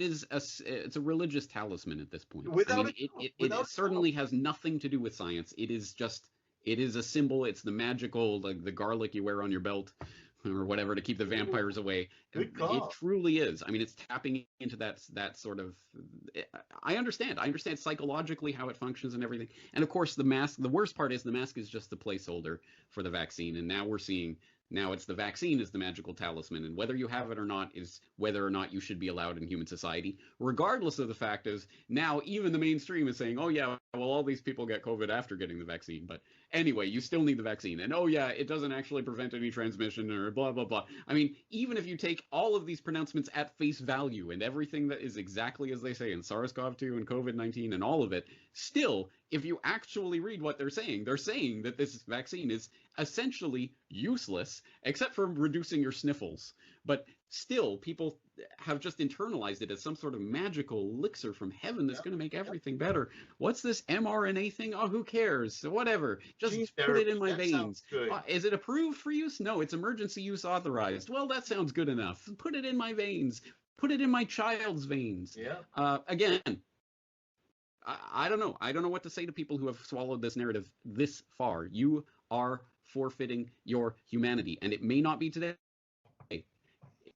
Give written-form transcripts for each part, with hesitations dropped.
it's a religious talisman at this point. I Without mean, a doubt, it without a doubt. certainly has nothing to do with science. It is a symbol. It's the magical, like the garlic you wear on your belt or whatever to keep the vampires Ooh, away. good It call. truly is. I mean, it's tapping into that sort of. I understand. I understand psychologically how it functions and everything. And of course, the mask. The worst part is the mask is just the placeholder for the vaccine. And now we're seeing now it's the vaccine is the magical talisman, and whether you have it or not is whether or not you should be allowed in human society. Regardless of the fact is now even the mainstream is saying, oh yeah, well all these people get COVID after getting the vaccine, but anyway, you still need the vaccine, and oh yeah, it doesn't actually prevent any transmission or blah blah blah. I mean, even if you take all of these pronouncements at face value and everything that is exactly as they say in SARS-CoV-2 and COVID-19 and all of it, still, if you actually read what they're saying that this vaccine is essentially useless except for reducing your sniffles. But still, people have just internalized it as some sort of magical elixir from heaven that's Yep, going to make yep. everything better. What's this mRNA thing? Oh, who cares? Whatever. Gene Just put it in therapy, my that sounds veins. good. Is it approved for use? No, it's emergency use authorized. Well, that sounds good enough. Put it in my veins. Put it in my child's veins. Yeah. Again, I don't know. I don't know what to say to people who have swallowed this narrative this far. You are forfeiting your humanity, and it may not be today.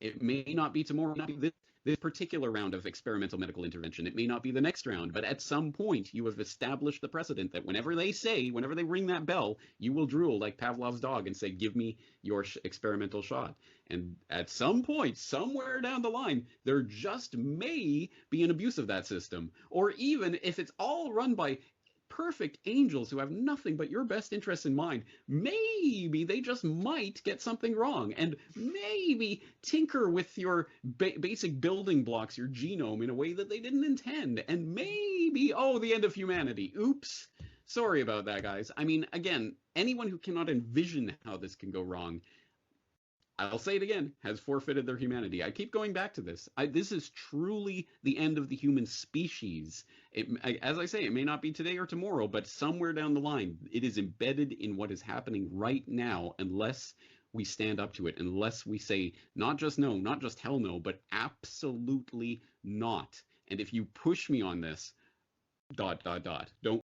It may not be tomorrow, not be this particular round of experimental medical intervention. It may not be the next round, but at some point you have established the precedent that whenever they ring that bell, you will drool like Pavlov's dog and say, give me your experimental shot. And at some point, somewhere down the line, there just may be an abuse of that system. Or even if it's all run by perfect angels who have nothing but your best interests in mind, maybe they just might get something wrong and maybe tinker with your basic building blocks, your genome, in a way that they didn't intend. And maybe, oh, the end of humanity. Oops. Sorry about that, guys. I mean, again, anyone who cannot envision how this can go wrong, I'll say it again, has forfeited their humanity. I keep going back to this. This is truly the end of the human species. As I say, it may not be today or tomorrow, but somewhere down the line, it is embedded in what is happening right now unless we stand up to it, unless we say not just no, not just hell no, but absolutely not. And if you push me on this, ... don't